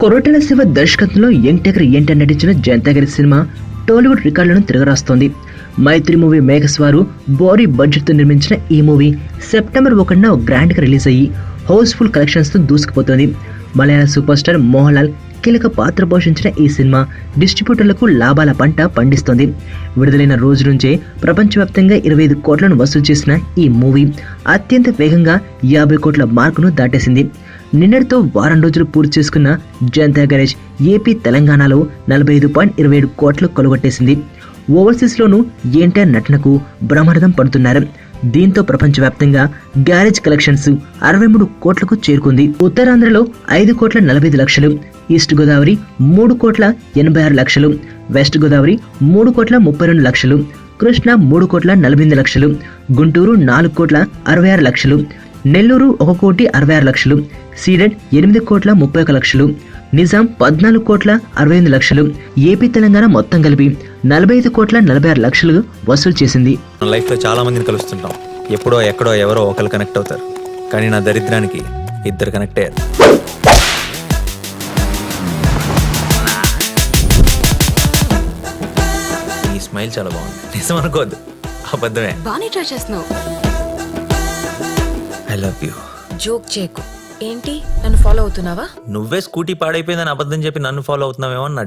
కొరటాల శివ దర్శకత్వంలో young tiger ఏంటి నటించిన జనతా గారి సినిమా టాలీవుడ్ రికార్డులను తిరగరాస్తోంది. మైత్రి మూవీ మేకర్స్ వారు భారీ బడ్జెట్ తో నిర్మించిన ఈ మూవీ సెప్టెంబర్ 1న గ్రాండ్ గా రిలీజ్ అయ్యి హౌస్ఫుల్ కలెక్షన్స్ తో దూసుకుపోతుంది. మలయాళ సూపర్ స్టార్ మోహన్ లాల్ కీలక పాత్ర పోషించిన ఈ సినిమా డిస్ట్రిబ్యూటర్లకు లాభాల పంట పండిస్తోంది. విడుదలైన రోజు నుంచే ప్రపంచవ్యాప్తంగా 25 కోట్లను వసూలు చేసిన ఈ మూవీ అత్యంత వేగంగా 50 కోట్ల మార్కును దాటేసింది. నిన్నటితో వారం రోజులు పూర్తి చేసుకున్న జనతా గ్యారేజ్ ఏపీ తెలంగాణలో 45.27 కోట్లు కొలగొట్టేసింది. ఓవర్సీస్లోనూ ఎన్టీఆర్ నటనకు బ్రహ్మరథం పడుతున్నారు. దీంతో ప్రపంచవ్యాప్తంగా గ్యారేజ్ కలెక్షన్స్ 63 కోట్లకు చేరుకుంది. ఉత్తరాంధ్రలో 5 కోట్ల 45 లక్షలు, ఈస్ట్ గోదావరి 3 కోట్ల 86 లక్షలు, వెస్ట్ గోదావరి 3 కోట్ల 32 లక్షలు, కృష్ణా 3 కోట్ల 48 లక్షలు, గుంటూరు 4 కోట్ల 66 లక్షలు, నెల్లూరు 1 కోటి 66 లక్షలు, సీడెడ్ 8 కోట్ల 31 లక్షలు, నిజాం 14 కోట్ల 68 లక్షలు, ఏపీ తెలంగాణ మొత్తం కలిపి 45 కోట్ల 46 లక్షలు వసూలు చేసింది. లైఫ్ లో చాలా మందిని కలుస్తుంటాం. ఎప్పుడో ఎక్కడో ఎవరో ఒకరు కనెక్ట్ అవుతారు. కానీ నా దరిద్రానికి 2 కనెక్ట్ అయ్యారు. ఈ స్మైల్ చాలా బాగుంది. నిజం అనుకోవద్దు, అబద్ధమే. బానే ట్రై చేస్తున్నావు. I love you. జోక్ చేయకు. ఏంటి నన్ను ఫాలో అవుతున్నావా? నువ్వే స్కూటీ పాడైపోయిందని అబద్ధం చెప్పి నన్ను ఫాలో అవుతున్నావేమో అని నా